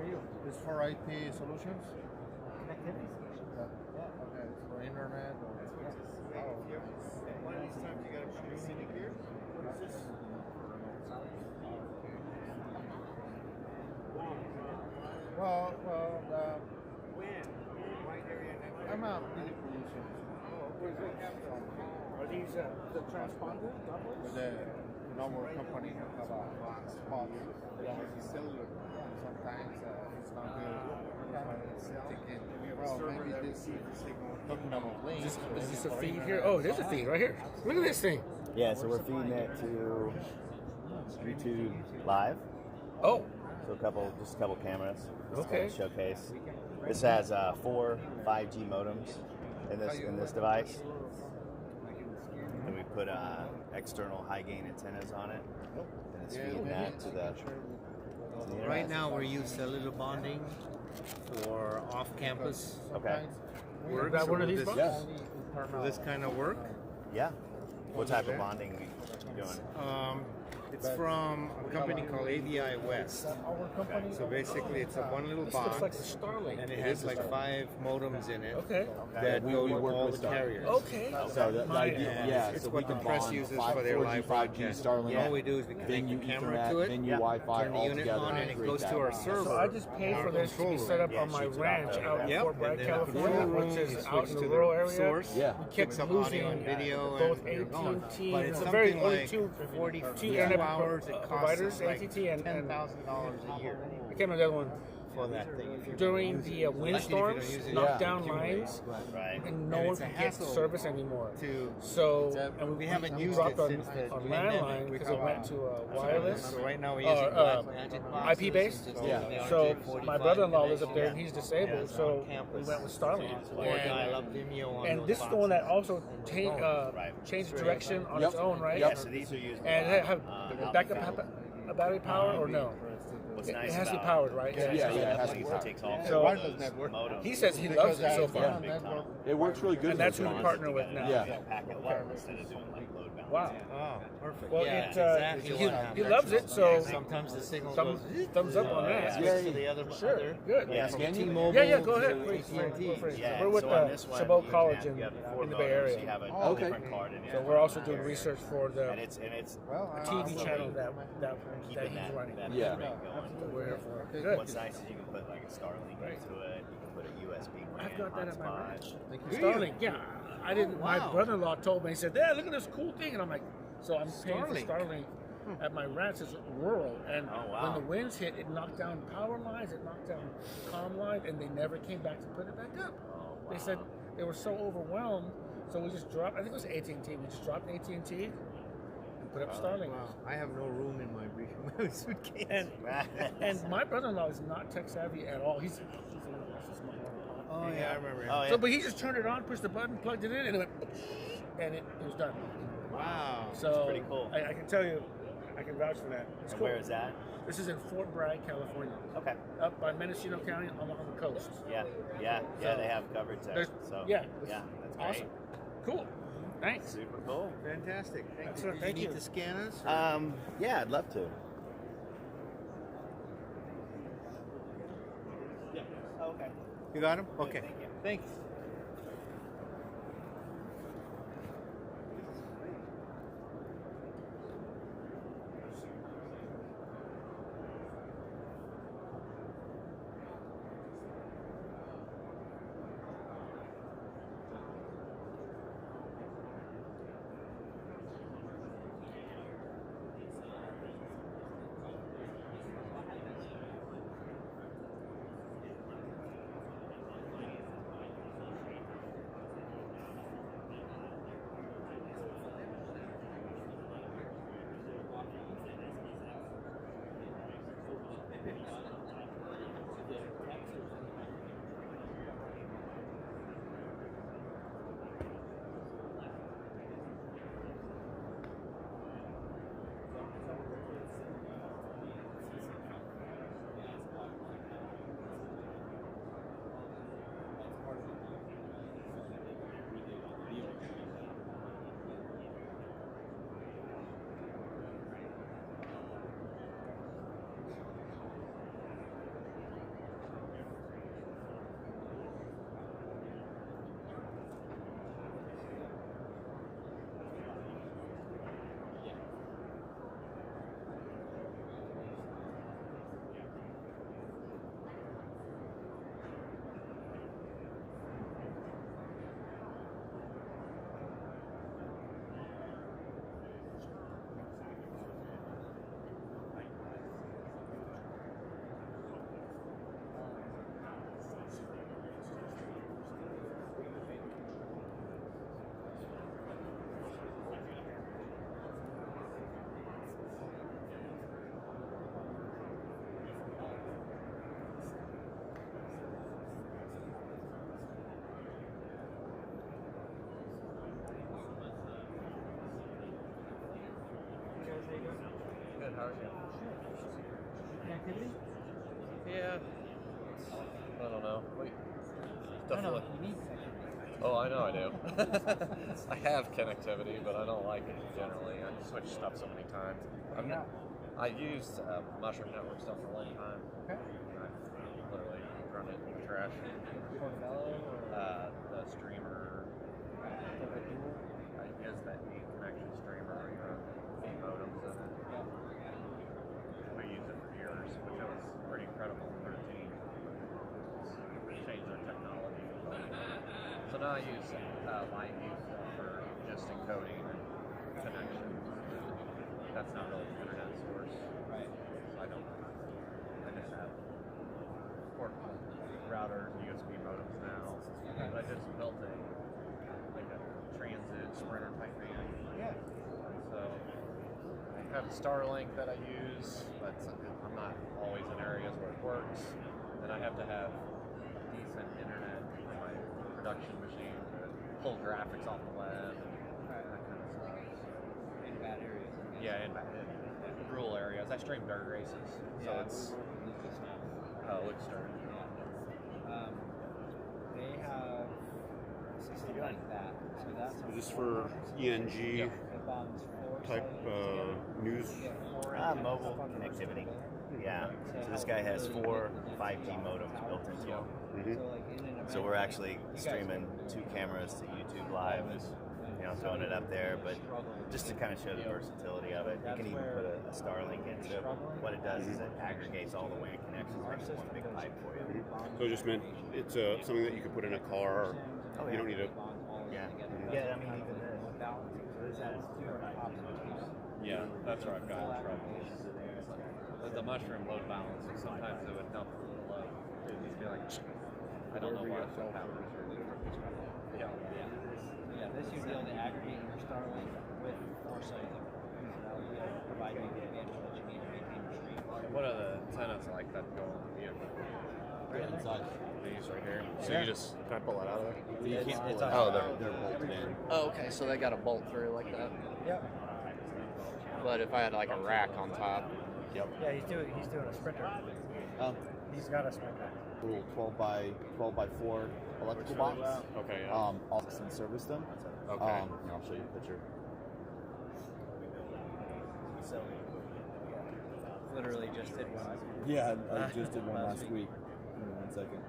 you? It's for IT solutions. Connectivity solutions. Yeah. Okay. It's for internet. Or... One of these times you got to come to Scenic here. What is this? Well, When? Wide area network. I'm a music producer. Are these the transponder doublers? But our company have a spot. Cellular. Sometimes it's not good. Well, maybe this talking about links. Is this a feed here? Oh, there's a feed right here. Look at this thing. Yeah, so we're feeding it to YouTube Live. Oh, So just a couple cameras. Just Okay. to showcase. This has 4 5G modems in this device, and we put external high gain antennas on it, and it's feeding that to the internet. Right now, we use cellular bonding for off-campus Okay. you got one of these? Bucks? Yes. for this kind of work. Yeah. What type of bonding are you doing? It's from a company called AVI West. So basically, it's a one little This looks box, like the Starlink. and it has like 5 modems in it Okay. that We go to work all with the Starlink. carriers. Okay. So the idea, yeah, It's so what we the can press bond uses 5, for their 4G, live 5G broadcast. Starlink. All we do is we connect Venue the camera Ethernet, to it, venue Yeah. Wi-Fi turn the all unit together. on, and it create goes that. to our server. So I just paid for this to be set up on my ranch out in Yep. Fort Bragg, And then California, the which room, is you out switch in to the the rural area. source. Yeah. We Picks kept up audio losing and video, both and you're going. AT&T, But and it's it's a very something only like two 42 internet hours. It costs providers, us like AT&T and $10,000 a year I can't remember the other one. for that thing. If you During use the it. Lucky if you windstorms, don't use it, knocked you down accumulate. lines, Right. and no And one it's a could get hassle service anymore. to So, and we haven't used dropped it on, since the on pandemic. landline because it went to wireless. So right now we're Or, using IP IP based. Yeah. So my brother-in-law lives up there and he's disabled, so we went with Starlink. And this is the one that also changed direction on its own, right? Yeah, so these are used And it have backup battery power or no? What's It nice has to be about powered, right? Yeah, it has to be it powered. takes all So- Wireless network. modems. He says he loves it so far. It works really good. And that's who with we us. partner with now. Yeah. Packet level instead of doing like load balance. Wow. Oh, perfect. Well, yeah, it, exactly he what happened. loves it, so Sometimes the signal thumbs, goes thumbs up on that. switch to the other. Sure, good. Yeah, From can you? T-Mobile. Yeah, go ahead. to Please, AT&T. Yeah, We're with so on this one, Chabot you College have- you have 4 in the Bay modems, Area. so you have a Okay. different card in So it. we're also doing research for the And it's TV channel that keeping he's running. that Yeah. rate going. We're here for it. Good. What's nice is you can put like a Starlink into it. You can put a USB LAN I've got that at my hotspot. ranch. Starlink, yeah. I didn't. My brother-in-law told me. He said, "Yeah, look at this cool thing," and I'm like, "So I'm paying for Starlink at my ranch. It's rural, and when the winds hit, it knocked down power lines, it knocked down comm lines, and they never came back to put it back up. They said they were so overwhelmed, so we just dropped. I think it was AT&T. We just dropped AT&T and put up Starlink. Wow, I have no room in my suitcase. And my brother-in-law is not tech savvy at all. He's oh yeah, I remember. Oh, yeah. So, but he just turned it on, pushed the button, plugged it in, and it went, and it was done. Wow. So pretty cool. I can tell you, I can vouch for that. It's And cool. where is that? This is in Fort Bragg, California, Okay. up by Mendocino County on the coast. Yeah. So, They have coverage there. there's- So yeah, that's great. Awesome. Cool. Thanks. Super cool. Fantastic. Thank Excellent, you. thank Do you you. need to scan us? or- Yeah, I'd love to. Okay. You got him? Okay. Thank you. Thanks. How are you? Connectivity? Yeah. I don't know. Wait. No, Definitely. you need connectivity. Oh, I know I do. I have connectivity, but I don't like it generally. I switch stuff so many times. I used Mushroom Network stuff for a long time. Okay. I've literally thrown it in the trash. Portobello or The streamer. I guess that neat connection streamer, you know, 8 modems in it. We used it for years, which was pretty incredible for a team. It's changed our technology. So now I use Light Use for just encoding connections. That's not really an internet source. right. So I just have portable routers, USB modems now. But I just built a transit sprinter type van. Yeah. So I have Starlink that I use, but I'm not always in areas where it works. And I have to have decent internet for my production machine to pull graphics off the web and that kind of stuff. In bad areas. Yeah, in rural areas. I stream dirt races, so it's Lucas now. Lucas dirt. They have a system like that. So that's Is this for ENG it bombs 4 type news? Mobile connectivity. Yeah. So this guy has 4 5G modems built into him. Mm-hmm. So we're actually streaming 2 cameras to YouTube Live, you know, throwing it up there, but just to kind of show the versatility of it. You can even put a Starlink into it. What it does is it aggregates all the WAN connections into one big pipe for you. So it just meant it's something that you could put in a car. Oh, You don't need to. Yeah. Yeah, I mean, even this. So this has 2 options. Yeah, that's where I've gotten in trouble. The mushroom load balancer, sometimes it would dump a little low. It would just be like, I don't know what happened. Yeah. Yeah, this you'd be able to aggregate your Starlink with 4 cellular. That would be able to provide you the advantage that you need to maintain your stream. What are the antennas like that go on the vehicle? Right inside. These right here. So Yeah. you just can I pull that out of there? You can't pull it out. Oh, they're bolted in. Oh, okay. So they got a bolt through like that. Yep. But if I had like a rack on top. Yep. Yeah, he's doing a sprinter. He's got a sprinter. Little 12 by 4 electrical box. Okay. Yeah. All and service them. Okay. Here, I'll show you a picture. Literally just did one. Yeah, I just did one last week. Give me 1 second.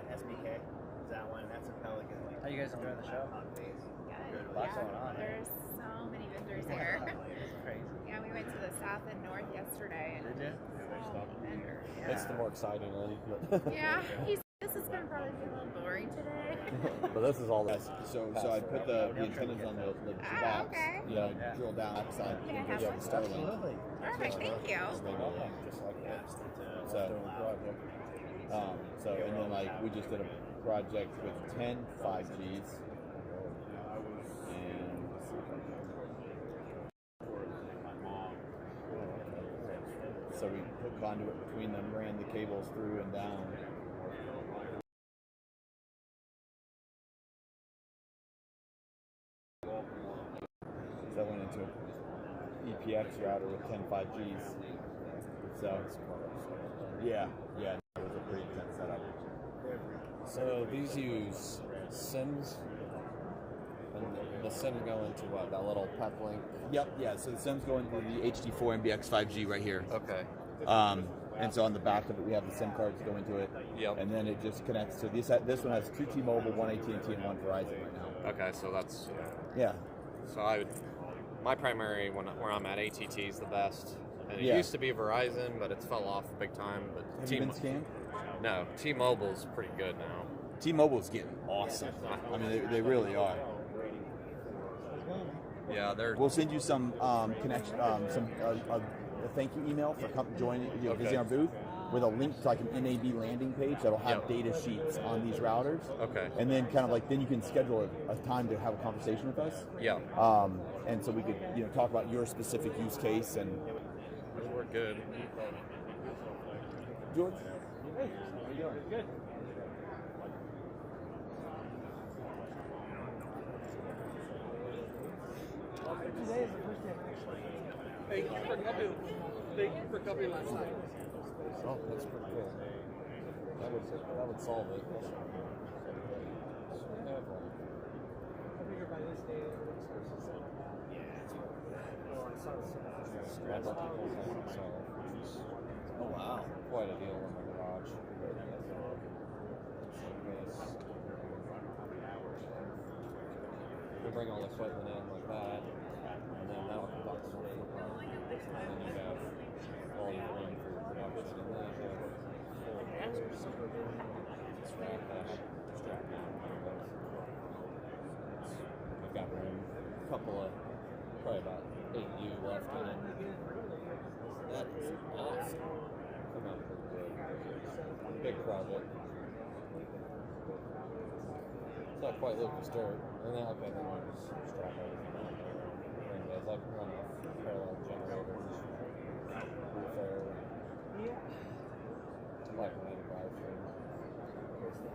SBK. Is that one? That's a Pelican. How you guys enjoying the show? Good. Lots going on. There's so many vendors here. It's crazy. Yeah, we went to the south and north yesterday. And Did you? so many vendors. Yeah. It's the more exciting one. Yeah. This is going to probably be a little boring today. But this is all that. So I put the antennas on the box. Okay. Yeah, drill down outside. Can I have Yeah, one? Starlink. Perfect. Thank you. So and then like we just did a project with 10 5Gs. And so we put conduit between them, ran the cables through and down. So that went into an EPX router with 10 5Gs. So yeah, it was a pretty intense setup. So these use SIMs, and the SIMs go into what? That little PEP link. Yep, yeah. So the SIMs go into the HD4 MBX 5G right here. Okay. And so on the back of it, we have the SIM cards go into it. Yep. And then it just connects to this. This one has 2 T-Mobile, 1 AT&T, and 1 Verizon right now. Okay, so that's Yeah. So my primary where I'm at, ATT is the best. And it Yeah. used to be Verizon, but it's fell off big time. But Have you been scammed? No, T-Mobile's pretty good now. T-Mobile's getting awesome. I mean, they really are. Yeah, they're. We'll send you some connection, a thank you email for joining, Okay. visiting our booth, with a link to like an NAB landing page that'll have Yep. data sheets on these routers. Okay. And then kind of like then you can schedule a time to have a conversation with us. Yeah. And so we could talk about your specific use case and. We're good. George. Hey, how you doing? Good. today is the first day actually. Thank you for coming. Thank you for coming last night. Oh, that's pretty cool. That would solve it. I figure by this day everything starts to settle down. Oh wow. Quite a deal in the garage. You bring all the equipment in like that, and then that one box for the car. And then you have all your room for your production, and then you have strap down. I've got room, a couple of, probably about 8U left in it. That is awesome. Come out pretty good. Big project. It's not quite Lucas dirt. And then okay, then I'll just strap everything on there. And there's like run off parallel generators, roof air, like an drive through.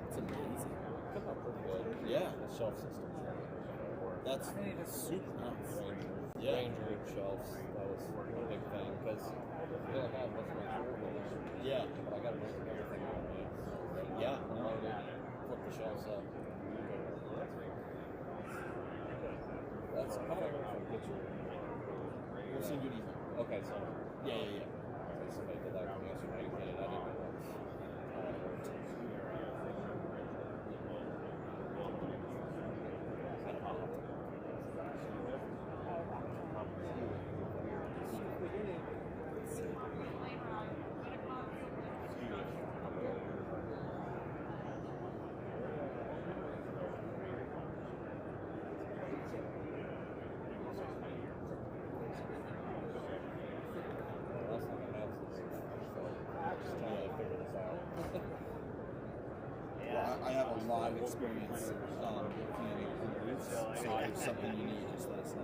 It's amazing. Come out pretty good. Yeah. The shelf system's that's super nice. Ranger shelves, that was a big thing because I had much of my shoulders. Yeah. But I got to bring everything on me. Yeah. Unload it, flip the shelves up. That's kind of a picture. We'll send you an email. Okay, so. Yeah. Somebody did that for me yesterday. I didn't know that. I have a lot of experience working in roofs, so if it's something you need, just let us know.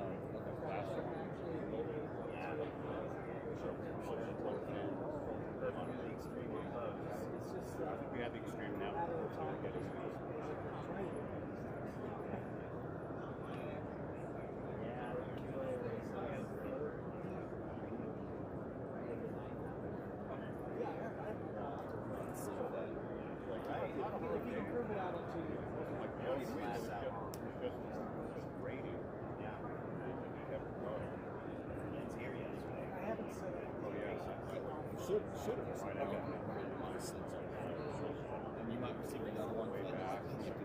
We have the extreme now. Should have received okay. And you might receive another one way back. Just check.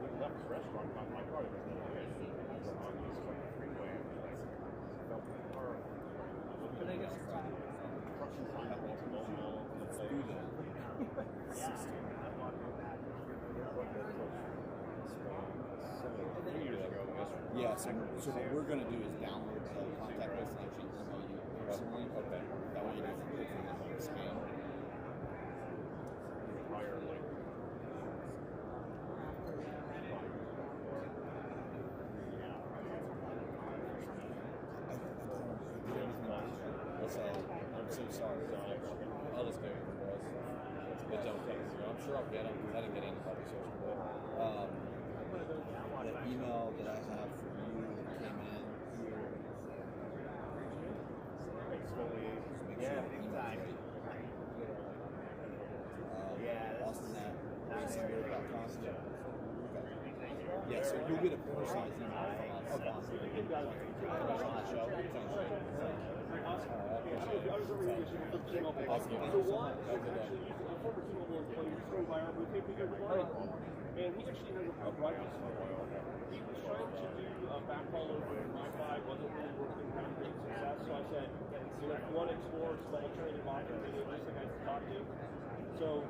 We left the restaurant on my car. There was no way. On this freeway, felt the car. But they just trucks and flying up all the place. Yeah, so what we're going to do is download the contact list and actually email you personally. Okay. That way you don't put it in the spam. I'm so sorry. I'll just go with the boys. But don't come through. I'm sure I'll get them because I didn't get anybody yesterday. The email that I have for you came in here. Austin at racingword.com. Yeah, so you'll get a personalized email from us on the show. And he actually has a breakfast for a while. He was trying to do a backhaul over in my side, wasn't really working, having great success. So I said, if you want to explore small training options, and just like I talked to. So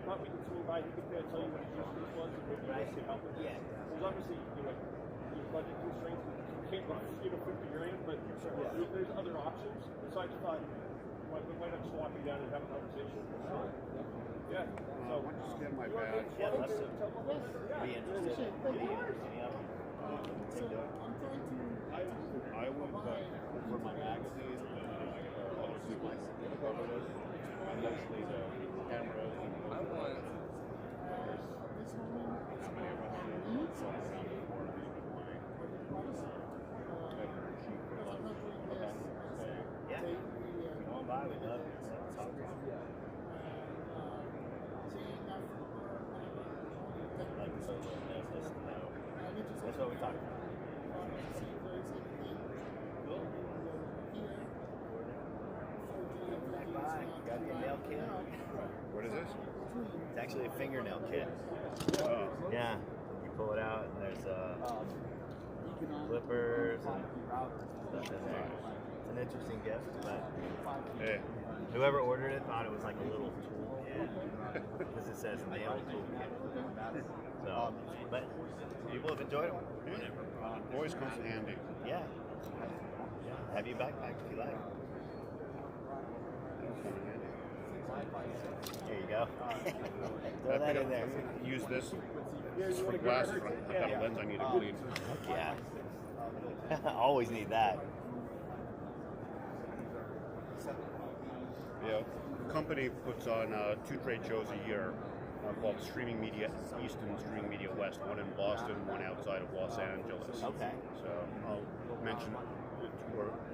thought we could swing by, he could tell you what his use was, and maybe you could help with that. There's obviously, your budget constraints, you can't go 50 grand, but if there's other options. So I just thought, why not just walk you down and have a conversation? Sure. Yeah. So why don't you just get my bag? Yeah, let's Be interested. Any of them? I would for my magazine, other people and mostly the cameras and I want so many of us so That's what we talked about. Got your nail kit. What is this? It's actually a fingernail kit. Oh. Yeah. You pull it out and there's clippers and stuff in there. It's an interesting gift, but Hey. whoever ordered it thought it was like a little tool kit because it says nail tool kit. So, but people have enjoyed them. Yeah. Always comes in handy. Yeah. Have you backpack if you like. There you go. Throw that in there. Use this for glasses. I've got a lens I need to clean. Yeah. Always need that. Yeah. The company puts on 2 trade shows a year called Streaming Media East and Streaming Media West, one in Boston, one outside of Los Angeles. Okay. So I'll mention it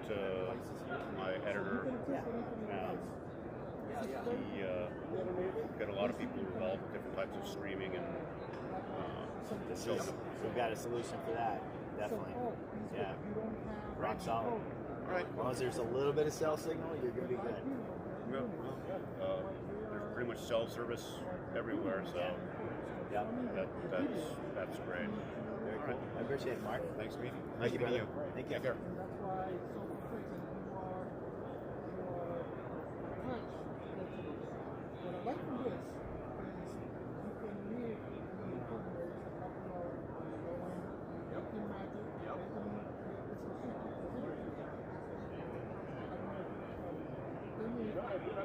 to my editor. He got a lot of people involved with different types of streaming and we've got a solution for that. Definitely. Yeah. Rock solid. All right. As long as there's a little bit of cell signal, you're going to be good. Yeah. There's pretty much cell service everywhere, so yeah. That's great. Very cool. I appreciate it, Mark. Thanks for meeting. Thank you, brother. Thank you. Take care.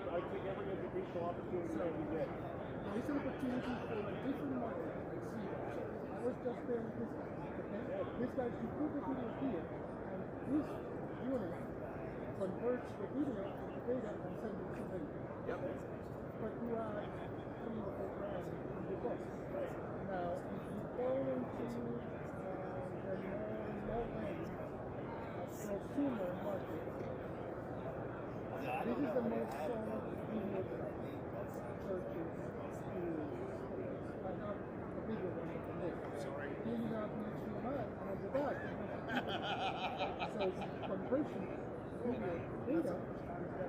I take every educational opportunity that we get. It's an opportunity for a different market. I was just there with this guy. Okay? This guy, you put the video here, and this unit converts the video to data and sends it to them. Yep. But you are some of the brand in the box. Now, if you go into the low-end consumer market, this is the most solid video searches I got a bigger one than this. Sorry. Then you have HDMI on the back. So conversion video data is very good.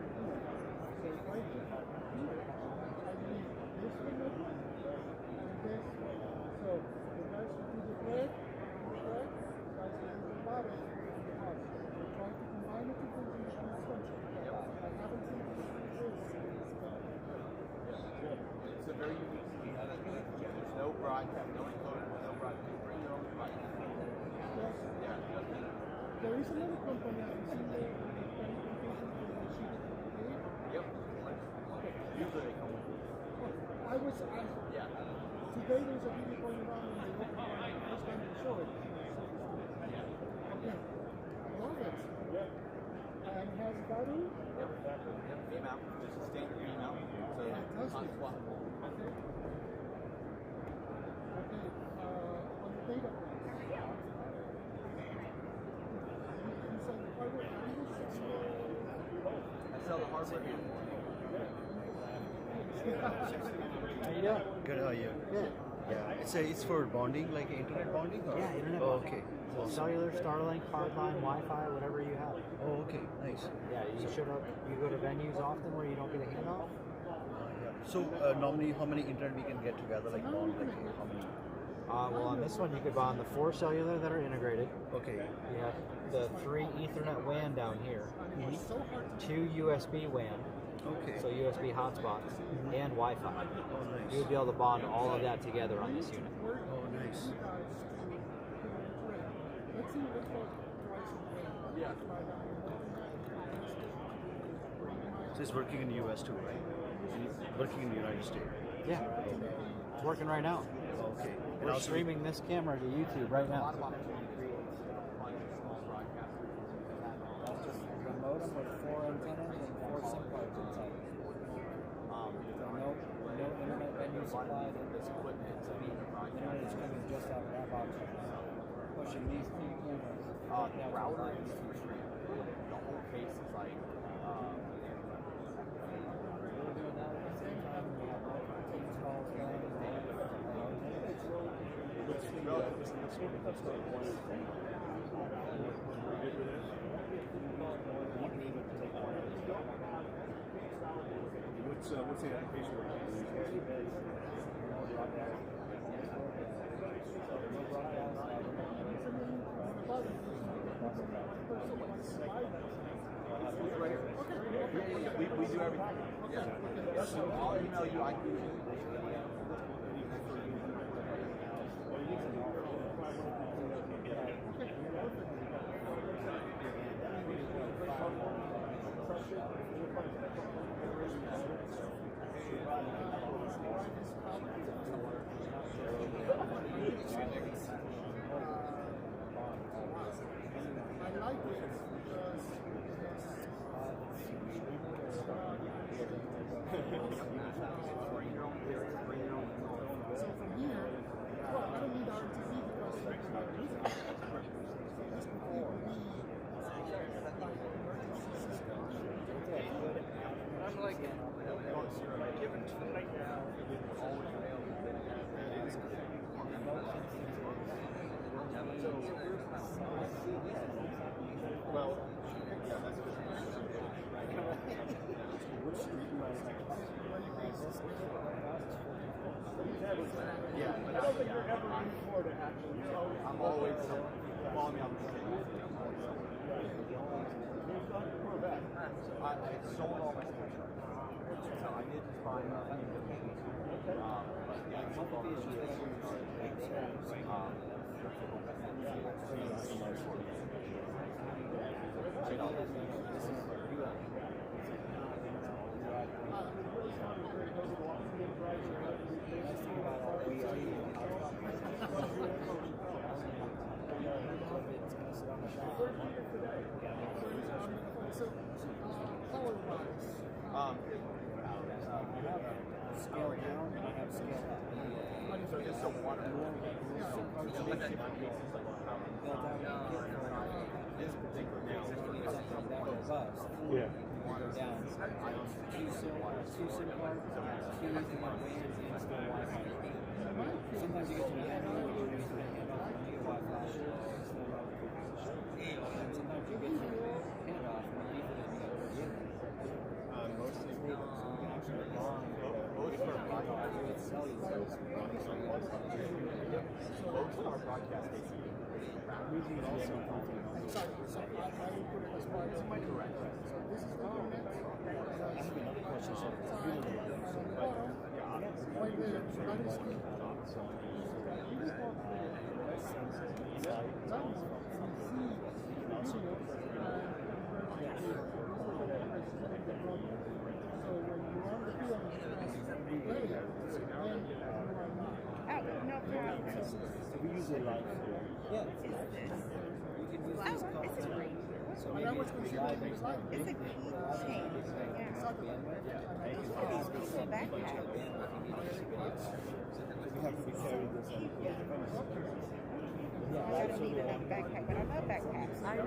So if I put here, I need this one and this one. So the guys who do the red, guys who do the bottom, the bottom. We're trying to combine the two things in the country. I haven't seen this. It's a very unique scheme. There's no broadcast, no encoder, no broadcast. Bring your own device. Yes. There is another company I've seen the communication for the sheet. Yep. Usually they come with it. I was asked. Yeah. Today there's a video going around and they look for the first time to show it. Okay. Love it. And has battery? Yep. Beam out. Just a standard beam out. So it's unswappable. Okay. On the data plan. You sell the hardware and you I sell the hardware here. How you doing? Good, how are you? Good. Yeah. It's for bonding, like internet bonding? Or? Yeah, internet Oh, bonding. okay. So cellular, Starlink, hardline, Wi-Fi, whatever you have. Oh, okay, nice. Yeah, you go to venues often where you don't get a handoff? Yeah. So normally how many internet we can get together, like bond, like how many? Well, on this one you could bond the 4 cellular that are integrated. Okay. You have the 3 Ethernet WAN down here, 2 USB WAN, okay. so USB hotspots, and Wi-Fi. Oh, nice. You would be able to bond all of that together on this unit. Oh, nice. So it's working in the US too, right? Working in the United States. Yeah. It's working right now. Okay. We're streaming this camera to YouTube right now. Oh, The modem with 4 antennas and 4 SIM cards inside. No internet venue supplied in this equipment. Internet is coming just out of that box right now. Pushing these 3 cameras. The router is too stream. The whole case is like What's the application? We do everything. Yeah. So I'll email you. I can. I'm always follow me on the I sold all my stuff. So I did just buy Scale down and I have scale up. So just a water. This particular now that robust. Yeah. Down. Two SIM cards, two Ethernet bands, and still Wi-Fi. Sometimes you get to the end of the year, you can hand off and you get Wi-Fi. And sometimes you get to hand off and leave it in the other. Mostly most of our broadcast stations. Am I correct? So this is the internet. I have another question. So we use it live. Yeah. We can use these calls. So maybe it's live. It's a key change. We have to carry this on. Yeah, I don't need another backpack, but I love backpacks. I know.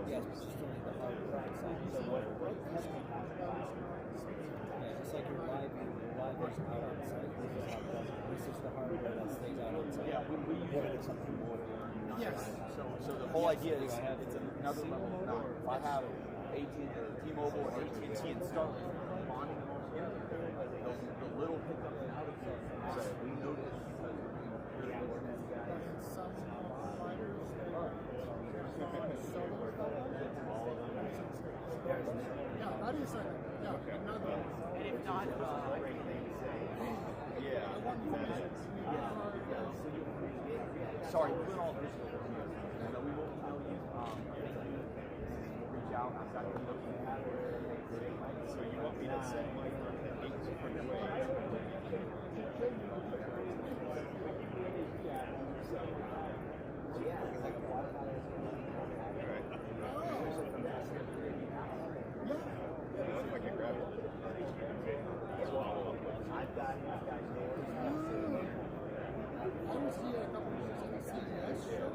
Yes, but still need the hardware inside. Yeah, just like your live version out on site. This is the hardware that stays out on site. Yeah, we use it something more. Yes. So the whole idea is it's another level. Now, if I have T-Mobile or AT&T and Starlink bonding them all together, the little hiccup and out of so we notice because some providers yeah, that is another. And if not, sorry, put all this. We will email you. Reach out. I've got to look at it. So you want me to send my 8 different ways? I was here a couple of years ago at CBS show.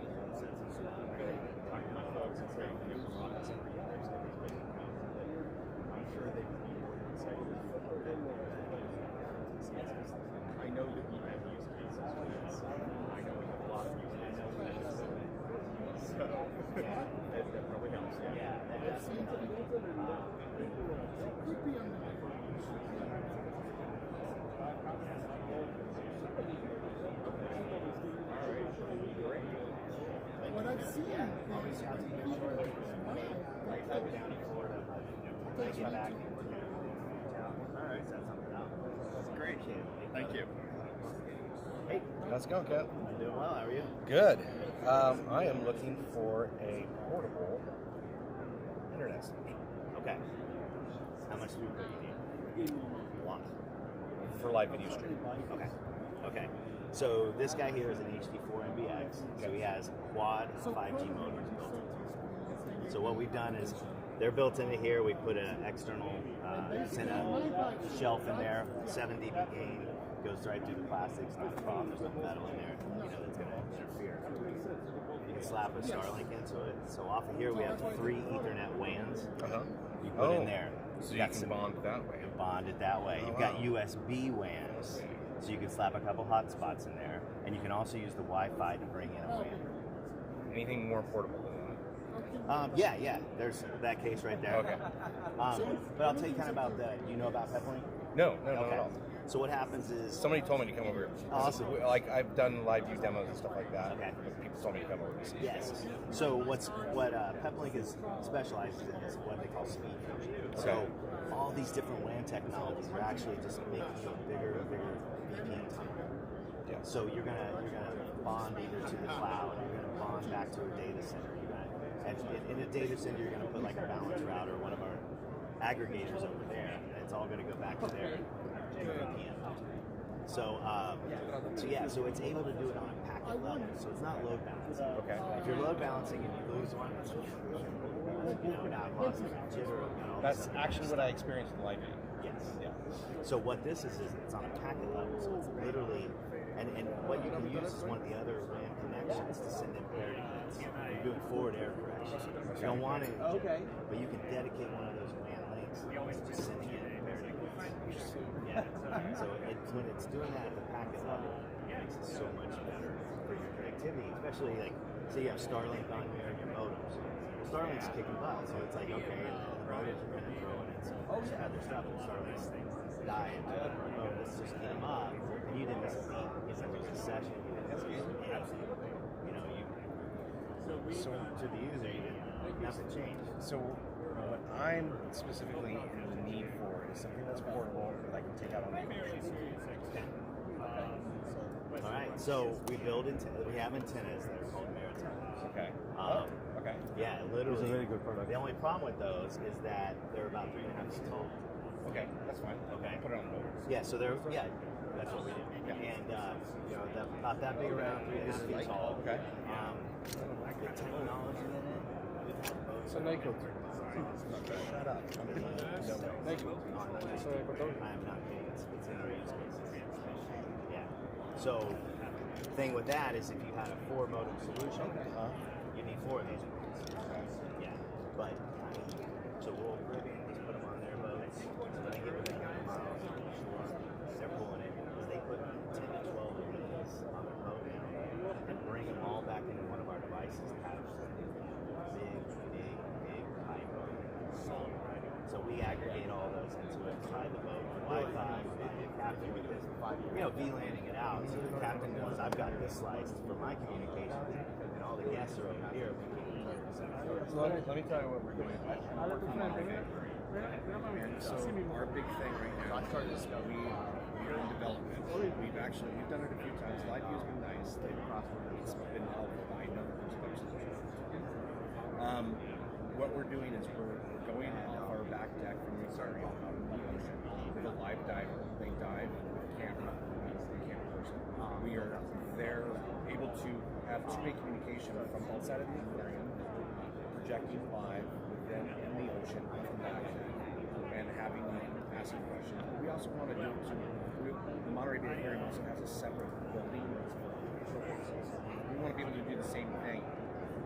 It seems a little bit it could be on the what I've seen is people That's great. Thank you. Hey, how's it going, Kat? Doing well. How are you? Good. I am looking for a portable internet solution. Okay. How much throughput do you need? A lot. For live video streaming. Okay. Okay. So this guy here is an HD4 MBX. So he has quad 5G motors built into it. So what we've done is they're built into here. We put an external antenna shelf in there, 7 dB gain, goes right through the plastics, through the prop. There's no metal in there, that's going to interfere. You can slap a Starlink into it. So off of here we have 3 Ethernet WANs. You put in there. So you can bond it that way. Bond it that way. You've got USB WANs. So you can slap a couple hotspots in there, and you can also use the Wi-Fi to bring in a WAN. Anything more portable than that? Yeah. There's that case right there. Okay. But I'll tell you kind of about the. Do you know about Peplink? No, not at all. So what happens is somebody told me to come over. Awesome. Like I've done live view demos and stuff like that. Okay. People told me to come over. Yes. So what Peplink is specializes in is what they call speed fusion. So all these different WAN technologies are actually just making you a bigger and bigger VPN tunnel. Yeah. So you're gonna bond either to the cloud, you're gonna bond back to a data center. And in a data center, you're gonna put like a balance router, one of our aggregators over there, and it's all gonna go back to their VPN. So it's able to do it on a packet level, so it's not load balancing. Okay. If you're load balancing and you lose one, not lost jitter. That's actually what I experienced in live view. Yes. Yeah. So what this is it's on a packet level, so it's literally, and what you can use is one of the other WAN connections to send in parity links. You're doing forward error correction. You don't want it, but you can dedicate one of those WAN links to just sending in parity links. Yeah. So when it's doing that at the packet level, it makes it so much better for your connectivity, especially like, say you have Starlink on here and your modems. Starlink's kicking butt, so it's like, okay, and the modems are kind of throwing in some other stuff, and Starlink's dying to let's just get them up, and you didn't miss a beat, you didn't miss a session, you didn't miss anything. So to the user, you didn't, nothing changed. So what I'm specifically in the need for is something that's portable that I can take out on the machine. All right, so we have antennas that are called Maritimes. Okay. Okay. Yeah, literally. It's a really good product. The only problem with those is that they're about 3.5 inches tall. Okay, that's fine. Okay. Put it on the boat. Yeah, so that's what we did. Yeah. And they're about that big around, 3.5 feet tall. Okay. The technology in it. So Nico. Shut up. Nico. I am not kidding. It's in our use case. Yeah. So the thing with that is if you had a 4 modem solution, you need 4 of these ones. Yeah. But so Royal Caribbean just put them on their boats. So they get within 9 miles of the shore. They're pulling in because they put 10 to 12 of these on their boat now and bring them all back into one of our devices to have big pipe. So we aggregate all those into inside the boat with Wi-Fi. The captain with this, VLANing it out. So the captain knows I've got this slice for my communications, and all the guests are over here. Let me tell you what we're doing. So our big thing right now is we are in development. We've done it a few times. Live view's been nice. It's been helpful. I know there's a bunch of solutions. What we're doing is we're going off our back deck from the aquarium out in the ocean with a live diver. They dive with camera, the camera person. We are there able to have two-way communication from outside of the aquarium, projecting live with them in the ocean off the back deck, and having them asking questions. But we also want to do it to the Monterey Bay Aquarium also has a separate building that's for commercial purposes. We want to be able to do the same thing,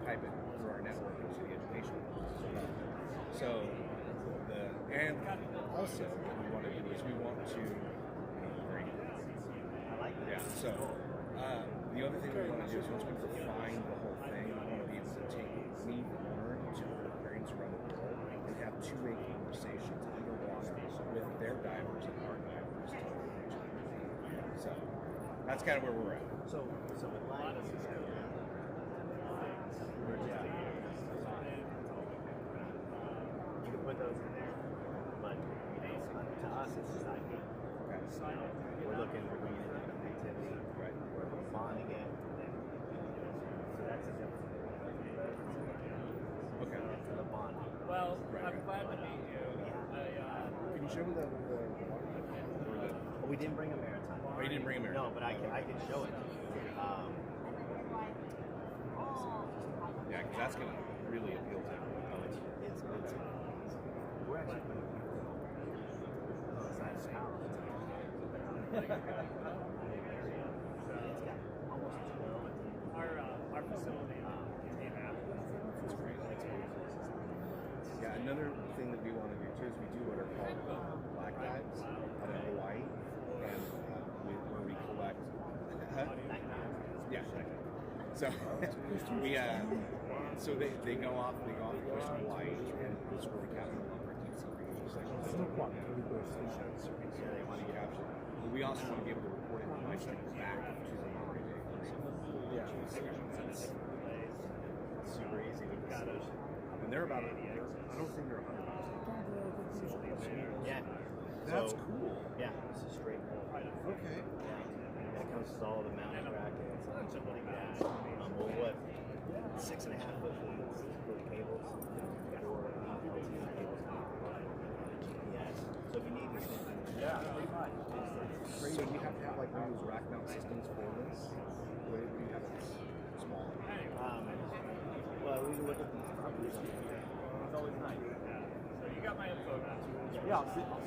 pipe it through our network into the education. So also what we want to do is we want to so the other thing we want to do is once we refine the whole thing, we want to be able to take the owner to the aquariums around two-way conversations underwater with their divers and our divers. So that's kind of where we're at. So with Linus, we're just you can put those in there, but to us, it's just IP. Okay. We're bringing in the connectivity, right? We're bonding it. So that's a difference. Okay. The bond. Well, I'm glad to meet you. Can you show me the Oh, we didn't bring a maritime. Oh, you didn't bring a maritime? No, but I can show it. Yeah, because that's going to really appeal to them. It's we're actually putting inside the house. It's got almost 12. Our facility in NAB. That's great. Yeah, another thing that we want to do too is we do what are called black dives out of Hawaii, and where we collect. Yeah. So we so they go off the coast of Hawaii, and this is where we capture all of our deep sea creatures. Yeah, they want to capture. But we also want to be able to report it and life cycle back to the Monterey Bay. Yeah, it's super easy to do. And they're about, I don't think they're 100 miles. Yeah. That's So, cool. Yeah, this is straight. Okay. And it comes with all the mounting brackets and stuff like that. Well, what? 6.5 foot leads for the cables. Or LTE cables. GPS. So if you need this, yeah, pretty much. So you have to have like one of those rack mount systems for this? Or do you have it small? Well, we can look at these properties. It's always nice. So you got my info now. Yeah, I'll send you.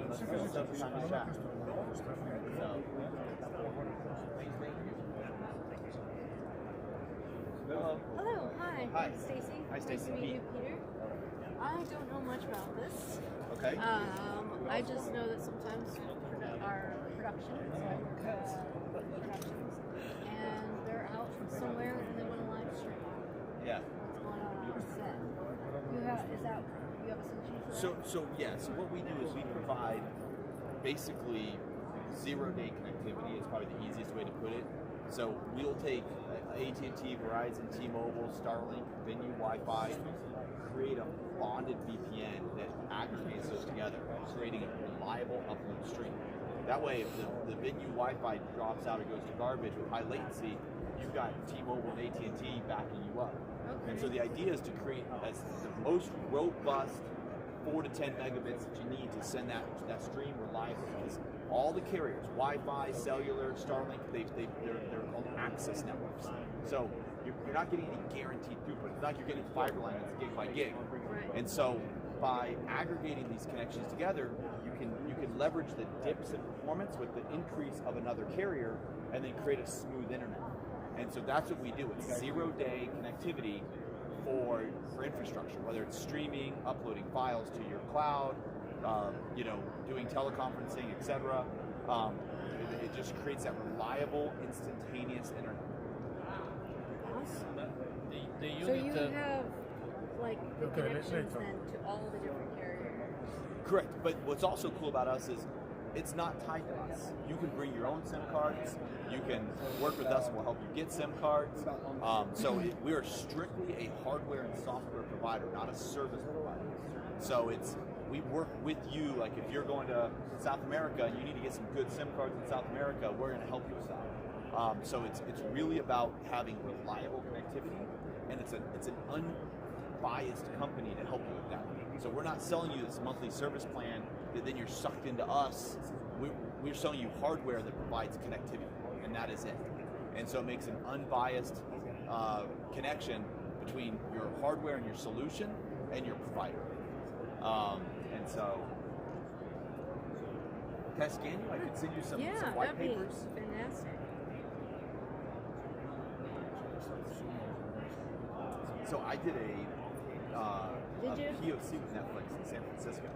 Let's go sometime to chat. Hello, hi. Hi. I'm Stacy. Hi, Stacy. Nice to meet you, Peter. I don't know much about this. Okay. I just know that sometimes our productions, and they're out somewhere and they want to live stream. Yeah. What's going on set? You have a solution for that? So what we do is we provide basically 0-day connectivity is probably the easiest way to put it. So we'll take AT&T, Verizon, T-Mobile, Starlink, Venue Wi-Fi, create a bonded VPN that aggregates those together, creating a reliable upload stream. That way, if the Venue Wi-Fi drops out or goes to garbage with high latency, you've got T-Mobile and AT&T backing you up. Okay. And so the idea is to create as the most robust 4 to 10 megabits that you need to send that stream reliably. Because all the carriers, Wi-Fi, cellular, Starlink, they're called access networks. So you're not getting any guaranteed throughput. It's not like you're getting fiber line that's gig by gig. And so by aggregating these connections together, you can leverage the dips in performance with the increase of another carrier, and then create a smooth internet. And so that's what we do. It's 0-day connectivity for infrastructure, whether it's streaming, uploading files to your cloud, doing teleconferencing, etc. It just creates that reliable, instantaneous internet. Awesome. The So unit, you have like the connections then to all the different carriers. Correct, but what's also cool about us is it's not tied to us. You can bring your own SIM cards. You can work with us and we'll help you get SIM cards. We are strictly a hardware and software provider, not a service provider. So we work with you. Like if you're going to South America and you need to get some good SIM cards in South America, we're going to help you with that. So it's really about having reliable connectivity, and it's an unbiased company to help you with that. So we're not selling you this monthly service plan that then you're sucked into us. We're selling you hardware that provides connectivity, and that is it. And so it makes an unbiased connection between your hardware and your solution and your provider. And so, can I scan you? I could send you some white papers. Fantastic. So I did a POC with Netflix in San Francisco.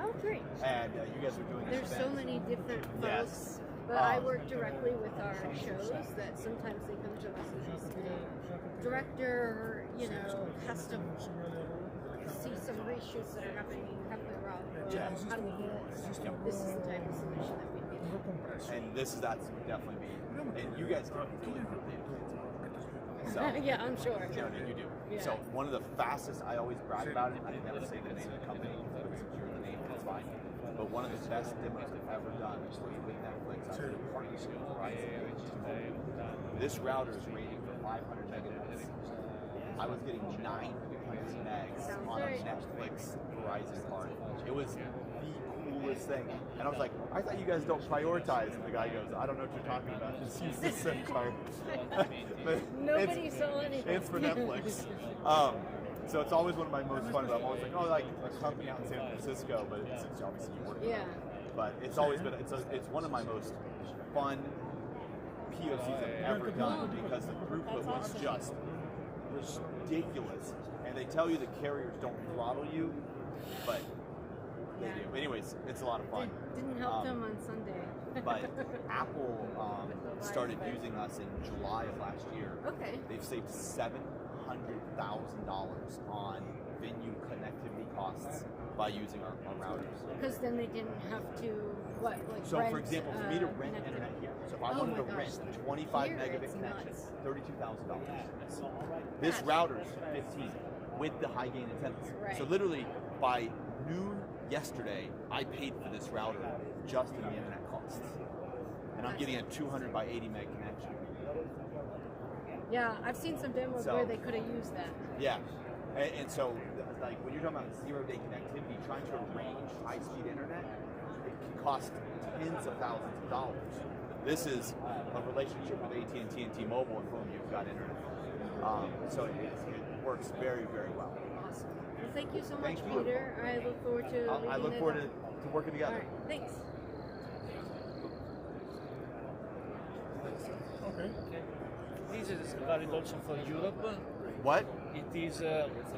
Oh, great. And you guys are doing this There's event. so many different folks, Yes. but I work directly with our shows that sometimes they come to us as a director, custom see some reshoots that are happening around the world. Yeah. How do we do this? This is the type of solution that we'd be looking for. And that's definitely me. And you guys can do it. So, yeah, I'm sure. You do. Yeah. So one of the fastest, I always brag about it. I never say the name of the company. Since you're the name, it's fine. But one of the best demos I've ever done was with Netflix. I did a partnership with Verizon. This router is rated for 500 megabits. I was getting 900 megs on a Netflix Verizon card. It was the coolest thing. And I was like, I thought you guys don't prioritize. And the guy goes, I don't know what you're talking about. Just use this SIM card. Nobody saw anything. It's for Netflix. So it's always one of my most fun. I'm always like, oh, like a company out in San Francisco, but it's obviously you work. Yeah. But it's always been, it's one of my most fun POCs I've ever done because the throughput was just ridiculous. And they tell you the carriers don't throttle you, but they do. Anyways, it's a lot of fun. Didn't help them on Sunday. But Apple started using us in July of last year. Okay. They've saved $700,000 on venue connectivity costs by using our routers. Because then they didn't have to, So rent, for example, for me to rent internet here, so if I wanted to rent 25 megabit connection, $32,000. This router's 15 with the high gain antennas. Right. So literally by noon yesterday, I paid for this router just in the internet costs. And I'm getting a 200 by 80 meg connection. Yeah, I've seen some demos where they could have used that. Yeah. And so, like, when you're talking about 0-day connectivity, trying to arrange high-speed internet, it can cost tens of thousands of dollars. This is a relationship with AT&T and T-Mobile, and boom, you've got internet. So it works very, very well. Awesome. Well, thank you so much, Thank you. Peter. I look forward to. I look forward to working together. All right, thanks. Okay. This is valid also for Europe. What? It is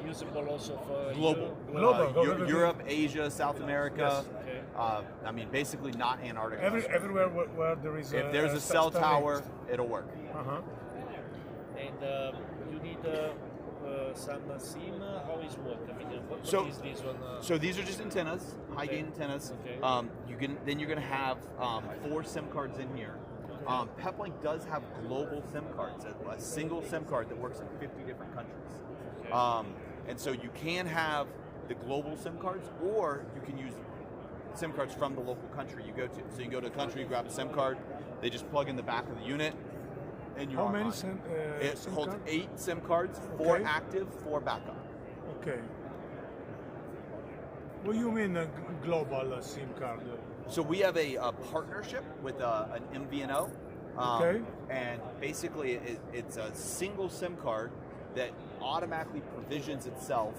usable also for Global. Europe, Asia, South America. Yes. Okay. I mean, basically not Antarctica. Everywhere where there is if there's a cell tower, it'll work. And you need some SIM. How is work? I mean, what is this one? So these are just antennas, high gain antennas. Okay. Then you're going to have 4 SIM cards in here. Peplink does have global SIM cards, a single SIM card that works in 50 different countries. And so you can have the global SIM cards, or you can use SIM cards from the local country you go to. So you go to a country, you grab a SIM card, they just plug in the back of the unit, and you're How many online. It SIM holds cards? 8 SIM cards, 4 Okay. active, 4 backup. Okay. What do you mean a global SIM card? So we have a partnership with an MVNO. Okay. And basically it's a single SIM card that automatically provisions itself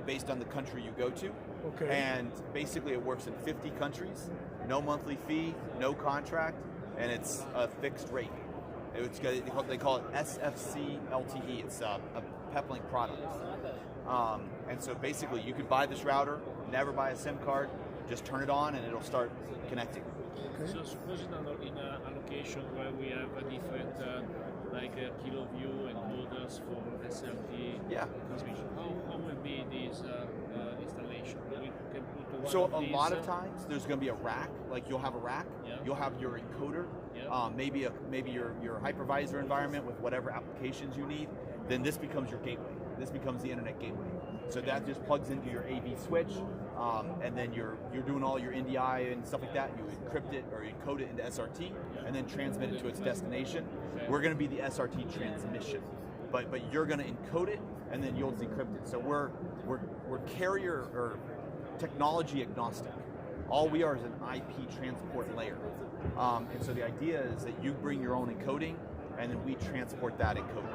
based on the country you go to. Okay. And basically it works in 50 countries, no monthly fee, no contract, and it's a fixed rate. They call it SFC LTE. It's a Peplink product. And so basically you could buy this router, never buy a SIM card, just turn it on and it'll start connecting. Okay. So suppose in a location where we have a different, like KiloView and others for SLT transmission, how will be this installation? We can put one So of a these, lot of times there's going to be a rack. Like you'll have a rack, you'll have your encoder, maybe your hypervisor environment with whatever applications you need. Then this becomes your gateway. This becomes the internet gateway. So that just plugs into your AV switch, and then you're doing all your NDI and stuff like that. You encrypt it or encode it into SRT, and then transmit it to its destination. We're going to be the SRT transmission, but you're going to encode it, and then you'll decrypt it. So we're carrier or technology agnostic. All we are is an IP transport layer, and so the idea is that you bring your own encoding, and then we transport that encoding.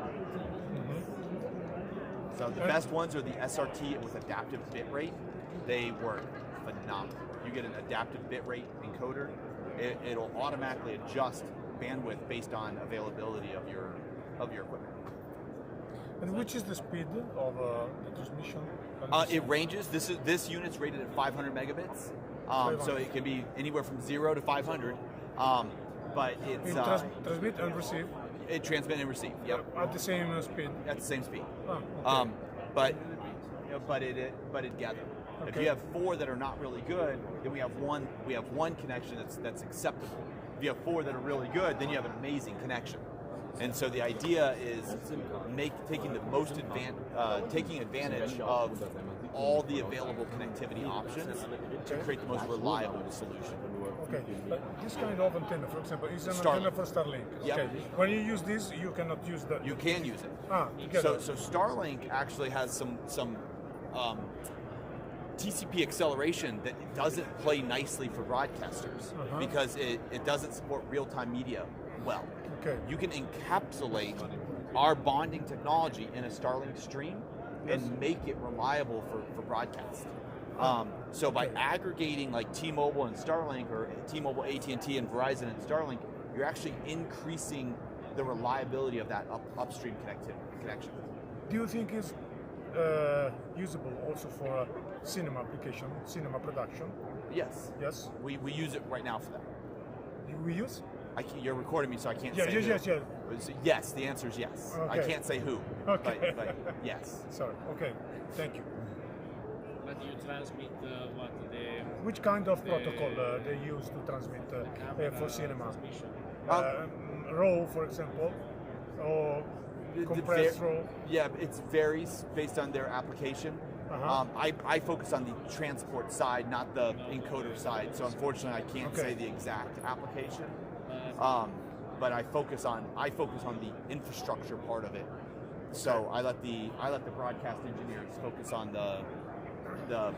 So the best ones are the SRT with adaptive bitrate. They work phenomenal. You get an adaptive bitrate encoder. It'll automatically adjust bandwidth based on availability of your equipment. And which is the speed of the transmission? It ranges. This unit's rated at 500 megabits. So it can be anywhere from 0 to 500. But it's transmit and receive. It transmit and receive. Yep. At the same speed. At the same speed. Oh, okay. But but together. If Okay. you have 4 that are not really good, then we have one connection that's acceptable. If you have 4 that are really good, then you have an amazing connection. And so the idea is taking advantage of all the available connectivity options to create the most reliable solution. Okay, but this kind of antenna, for example, is an Starlink. antenna for Starlink. Yep. Okay. When you use this, you cannot use that. You can use it. Together. So Starlink actually has some TCP acceleration that doesn't play nicely for broadcasters because it doesn't support real-time media well. Okay. You can encapsulate our bonding technology in a Starlink stream and make it reliable for broadcast. So by aggregating like T-Mobile and Starlink, or T-Mobile, AT&T, and Verizon and Starlink, you're actually increasing the reliability of that upstream connection. Do you think it's usable also for cinema application, cinema production? Yes. Yes. We use it right now for that. We use? You're recording me, so I can't say yes, who. yes. Yes, the answer is yes. Okay. I can't say who, Okay. but yes. Sorry. Okay. Thank you. But you transmit what the... Which kind of protocol they use to transmit for cinema? RAW, for example, or compressed RAW? Yeah, it varies based on their application. I focus on the transport side, not the encoder side. So unfortunately, I can't say the exact application. But I focus on the infrastructure part of it. So I let the broadcast engineers focus on the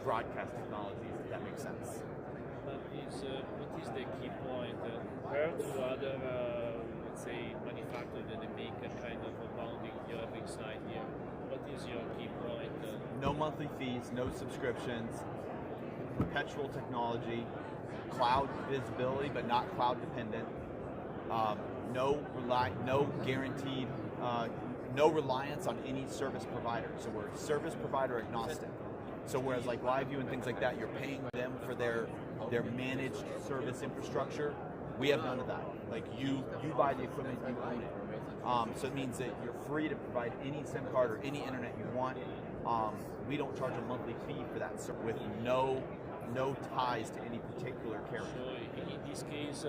broadcast technologies, if that makes sense. What is the key point compared to other, let's say, manufacturers that they make a kind of a bounding you have inside here? What is your key point? No monthly fees, no subscriptions, perpetual technology, cloud visibility, but not cloud dependent. No guaranteed, no reliance on any service provider. So we're service provider agnostic. So whereas like LiveView and things like that, you're paying them for their managed service infrastructure, we have none of that. Like you buy the equipment, you own it. So it means that you're free to provide any SIM card or any internet you want. We don't charge a monthly fee for that, with no ties to any particular carrier. So in this case,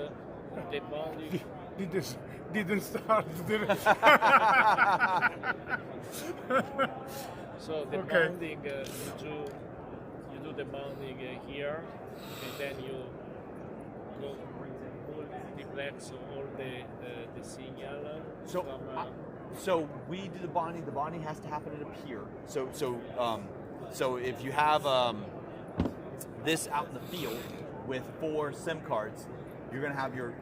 the bonding didn't start. So the bonding, you do the bonding here, and then you go multiplex all the signal. So we do the bonding. The bonding has to happen at a pier. So if you have this out in the field with 4 SIM cards, you're going to have your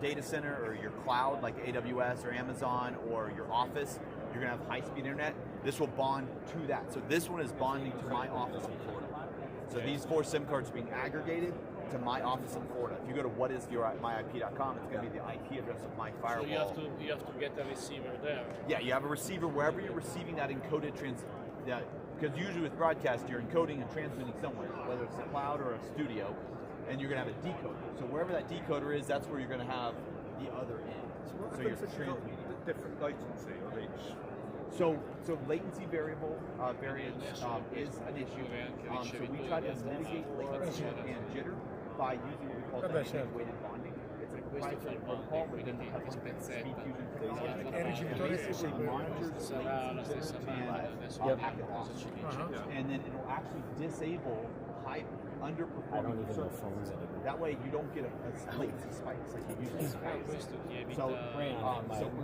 data center or your cloud like AWS or Amazon or your office. You're going to have high-speed internet. This will bond to that. So this one is bonding to my office in Florida. So these 4 SIM cards are being aggregated to my office in Florida. If you go to whatisyourmyip.com, it's going to be the IP address of my firewall. So you have to get a receiver there. Yeah, you have a receiver wherever you're receiving that encoded because usually with broadcast, you're encoding and transmitting somewhere, whether it's a cloud or a studio, and you're going to have a decoder. So wherever that decoder is, that's where you're going to have the other end. So you're transmitting. Different latency on each. So latency variance is an issue. So we try to mitigate latency and jitter by using what we call dynamic weighted bonding. It's a proprietary protocol within the speed fusion technology. Basically monitors latency and packet loss, and then it will actually disable high underperforming services. That way you don't get a latency spikes like you usually have. So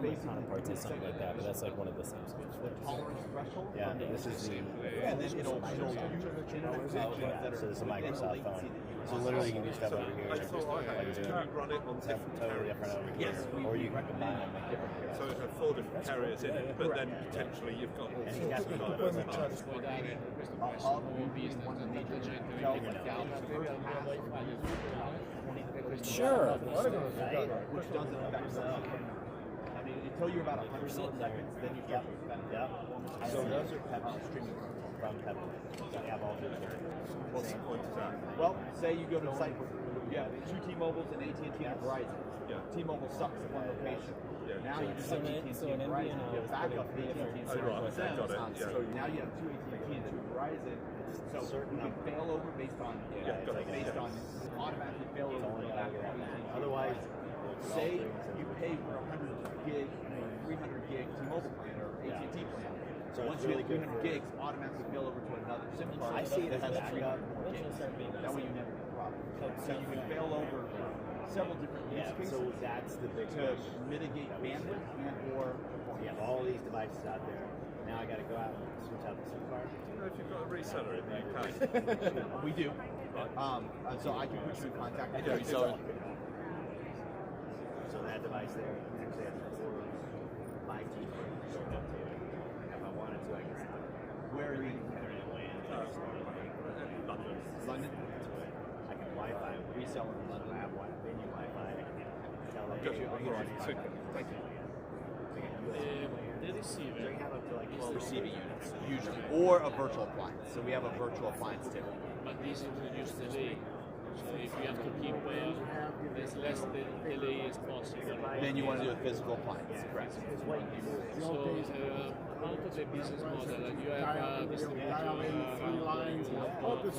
basically counterparts is something like that, but that's like one of the same. The tolerance threshold. Yeah, this is the. And then it'll so it's a Microsoft phone. So literally you can do stuff over here. I thought I had to run it on different totally different over here. Or you can combine them like different. So it had 4 different carriers in it, but then potentially you've got all sorts of carriers. Sure. Which doesn't affect I mean, until you're about 100 milliseconds, then you start to spend. Yeah. So those are streaming from Pebble. They have all those. What's the point of that? Well, say you go to a site, you have two T-Mobiles and AT&T and Verizon. T-Mobile sucks at one location. Now you just have AT&T and Verizon. You have backup AT&T and Verizon. So now you have two AT&T and two Verizon. So you can fail over based on automatically fail over the backup AT&T. Otherwise, say you pay for 100 gig, 300 gig T-Mobile plan or AT&T plan. So once you get 300 gigs, automatically fail over to another SIM card. I see it that as has backup. 300 gigs. That way you never get a problem. So you can fail over several different use cases. So that's the big to mitigate bandwidth and or you have all these devices out there. Now I got to go out and switch out the SIM card. If you've got a reseller, then you can. We do. So I can put you in contact with the reseller. So that device there actually has 5G. If I wanted to, I can still. Where are you? London. I can Wi-Fi resell in London. I have venue Wi-Fi. I can tell them. Thank you. The receiver. Receiving units, usually, or a virtual appliance. So we have a virtual appliance too. But this introduced delay. So if you have to keep there's less delay as possible. Then you want to do a physical appliance, correct? So out of the business model, you have a distributor around you have a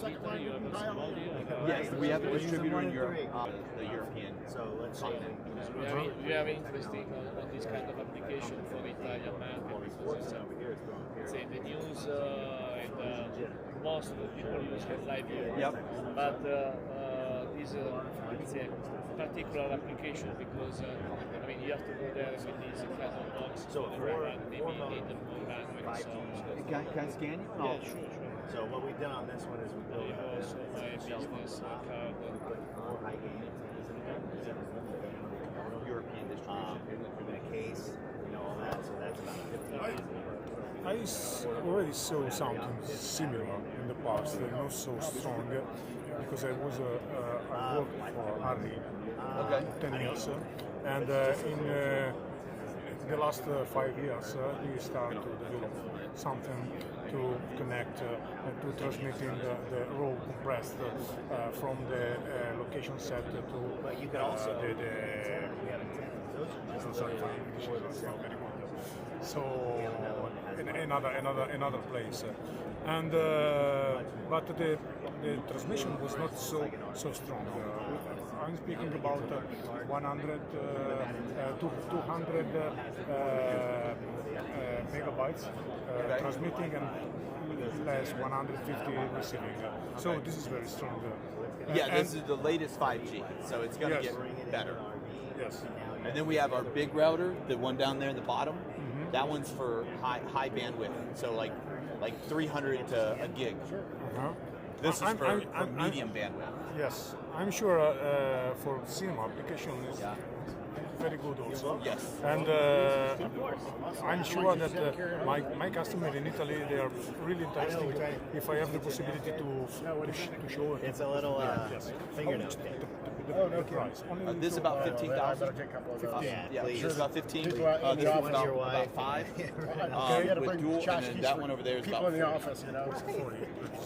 small deal. Yes, we have a distributor in Europe, the European continent. We have interesting on this kind of application for the Italian market because it's say the news and most of the people use live view. Yep. But this it's a particular application because I mean you have to go there with this kind of box. So maybe you need more bandwidth. Can I scan you? Yeah, sure. So what we've done on this one is we built also my business card. More high gain European distribution in a case, all that. So that's about 15. I already saw something similar in the past, not so strong, because I worked for Army 10 years, and in the last 5 years we started to develop something to connect, to transmitting the raw compressed from the location set to so another place, and but the transmission was not so strong. I'm speaking about 100 to 200 megabytes transmitting and less 150 receiving. So this is very strong. Yeah, this is the latest 5G, so it's going to get better. Yes. And then we have our big router, the one down there in the bottom. Mm-hmm. That one's for high bandwidth, so like 300 to a gig. Uh-huh. This is for medium bandwidth. Yes, I'm sure for cinema application is very good also. Yes. And I'm sure that my customer in Italy, they are really interested if I have the possibility to show it. It's a little fingernail. The price. This is about 15,000. Yeah, this is about 15. This one's about 5. With dual, and then that one over there is about 40. People in the office,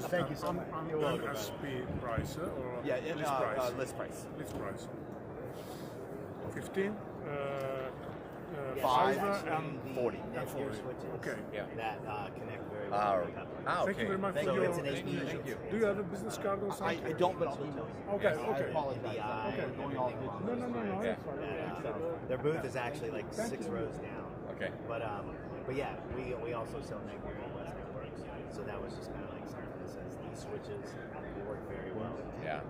Thank you so much. I'm SP price or list price? List price. List price. 15. 5 and 40. Okay. Yeah. That connect very well. Thank you very much for your. Thank you. Do you have a business card or something? I don't, but I'll email you. Okay. I apologize. Okay. No. It's fine. Their booth is actually like 6 rows down. Okay. But yeah, we also sell network and West networks. So that was just kind of like something that says these switches work very well. Yeah.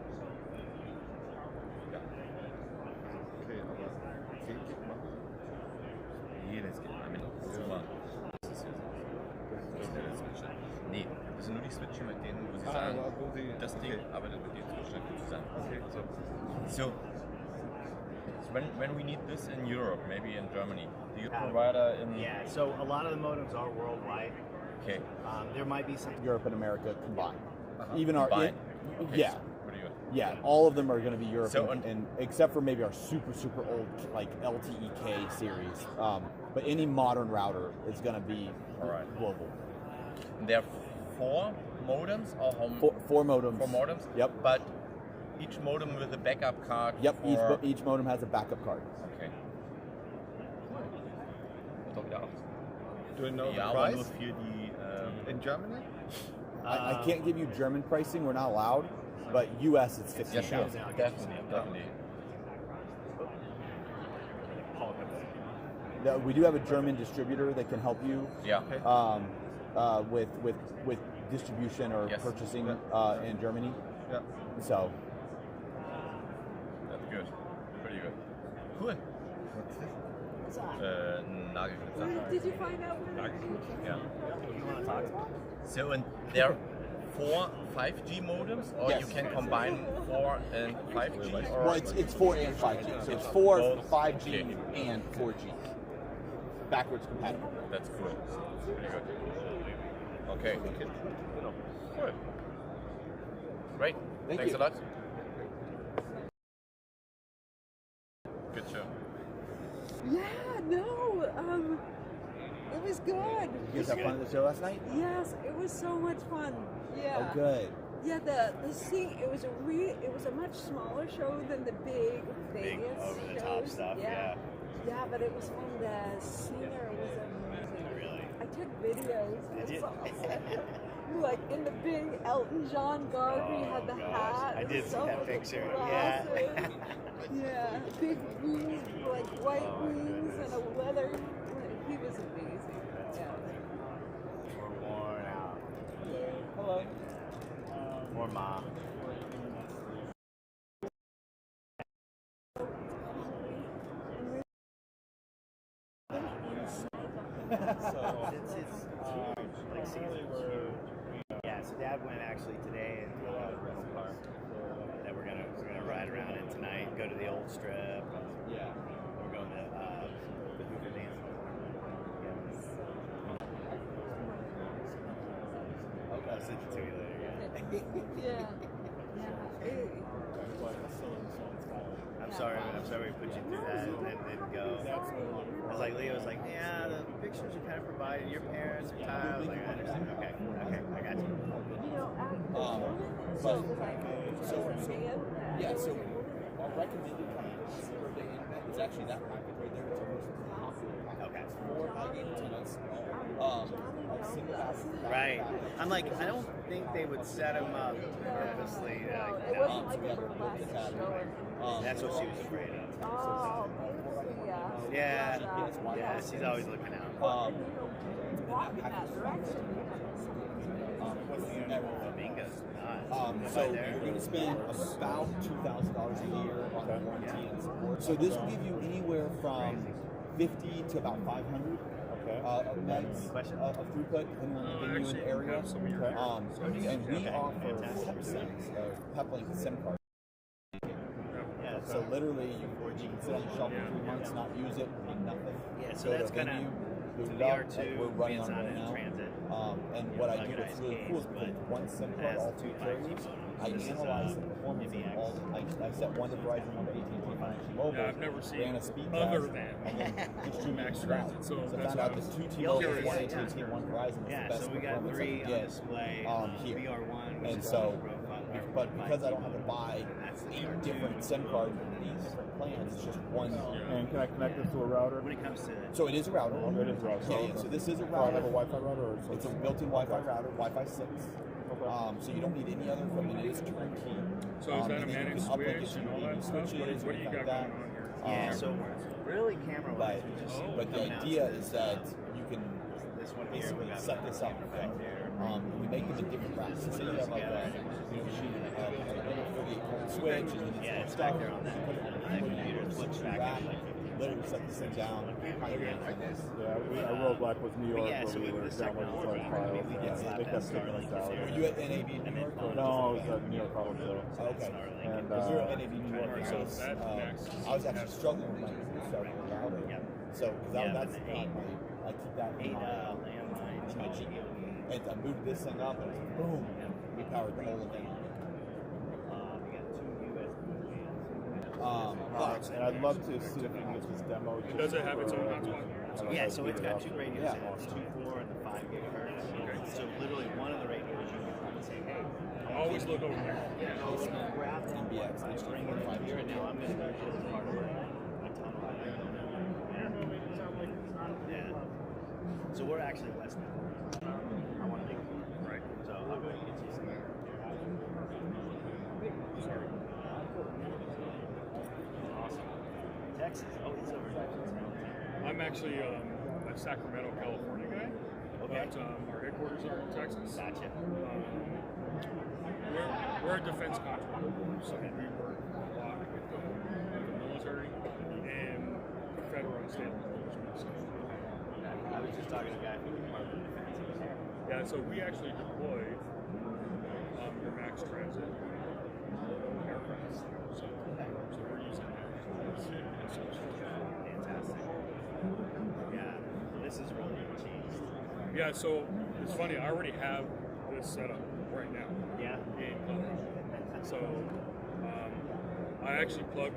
Nee, das sind nur die Switche, mit denen, wo sie sagen, das Ding arbeitet mit den Switchen zusammen. Okay. So when we need this in Europe, maybe in Germany, do you provide in? Yeah, so a lot of the modems are worldwide. Okay. There might be some Europe and America combined. Uh-huh. Even combined? our Okay, yeah. So what do you? Yeah, all of them are going to be Europe, So, and except for maybe our super old like LTE-K series. But any modern router is going to be global. And there are 4 modems or how? 4 modems. 4 modems. Yep. But each modem with a backup card. Yep, for... each modem has a backup card. Okay. Do you know Ja, the aber price? nur für die. In Germany? I can't give you German pricing. We're not allowed. But US, it's 15,000. Yeah, sure. Definitely. We do have a German distributor that can help you. Yeah. With distribution or purchasing in Germany. Yeah. So. That's good. Pretty good. Cool. Nagelknipser. Did you find out where? Yeah. You want to talk? So, and there are 4 5G modems, or you can combine 4 and 5G? Or? Well, it's 4 and 5G. So it's 4, 5G, and 4G. Backwards compatible. That's cool. Pretty good. Okay. Cool. Great. Thanks a lot. Good show. Yeah, no, it was good. You guys have fun at the show last night? Yes, it was so much fun. Yeah. Oh, good. Yeah, the seat, it was a much smaller show than the big Vegas over the top shows. stuff, Yeah, but it was fun. The scenery was amazing. Really? I took videos. Did you? Like in the big Elton John garb, he had the hat. I did see so that picture. glasses. Yeah. Yeah, big wings, like white wings and a leather. He was amazing. Yeah. We're worn out. Hello. More Ma. So Dad went actually today into a rental car that we're gonna ride around in tonight. Go to the old strip. Yeah, we're going to the Hoover Dance. I'll send it to you later. I'm sorry we put you through that and then didn't go. I was like, Leo was like, yeah, the pictures are kind of provided. Your parents are tired. I was like, I understand. Okay, I got you. So our recommended package is actually that package right there. It's our most popular package. Okay. 4 high-gain antennas. Single pass. Right. I'm like, I don't think they would set them up purposely. That's what she was afraid of. Yeah, she's always looking out. Flamingo's nuts. So you're going to spend about $2,000 a year on warranty and support. So this will give you anywhere from 50 to about 500 megs of throughput depending on the venue and area. And we offer Peplink SIM cards. So literally, you can sit on the shelf for 3 months, not use it, need nothing. Yeah, so that's kind of VR2. We're running on it now. And what I do that's really cool is with one SIM card, all 2 carriers, I analyze the performance of all. I set one to Verizon, one to AT&T, one to T-Mobile. Yeah, I've never seen ran a speed other test, than and then distributed Max it out. Transit. So I that's found out that 2 T-Mobile, 1 AT&T, 1 Verizon was the best so we got performance 3 I could on get display. here. VR1, And so, but because I don't have to buy 8 different SIM cards with these different plans, it's just one. And can I connect this to a router? When it comes to So it is a router. It is a router. Yeah. So this is a So I router. have a Wi-Fi router, or It's a built-in Wi-Fi router, Wi-Fi 6. So you don't need any other equipment. It is turnkey. So is that a and then you managed can uplink it switch to and all your that stuff? switches, What do you anything got like going that. on here? so really camera-wise, But the idea is that you can this one here, basically set this up. We make them in different racks. So you have like a machine that has a 38-volt switch, and then it's back there on that. Put it on the computer, switch rack. Literally set this thing down. Yeah, I rode black with New York where we were downloading the file files. They kept kicking us out. Were you at NAB in New York? No, I was at New York Auto Show. Okay. And we were at NAB New York, so I was actually struggling with my router. So, because that's I keep that in my and I booted this thing up and boom, we powered the whole event. And I'd love to see if we can get this demo. Does it have its own hotspot? Yeah, so it's got 2 radios in it. It's 2.4 and the 5 gigahertz. Okay. So literally one of the radios you can come and say, hey, always look over there. Yeah, grab the MBX and bring it in here. Now I'm going to go to this part of a tunnel. Yeah. So we're actually west now. I want to make it. Right. So I'm going to get you some. Sorry. Awesome. Texas. Oh, he's over here. I'm actually a Sacramento, California guy. Okay. But our headquarters are in Texas. Gotcha. We're a defense contractor, so we work a lot with the military and federal and state law enforcement. I was just talking to a guy from the Department of Defense. Yeah, so we actually deployed your Max Transit aircraft. So we're using that. Fantastic. Yeah, this is really changed. Yeah, so it's funny. I already have this set up right now. Yeah. So I actually plug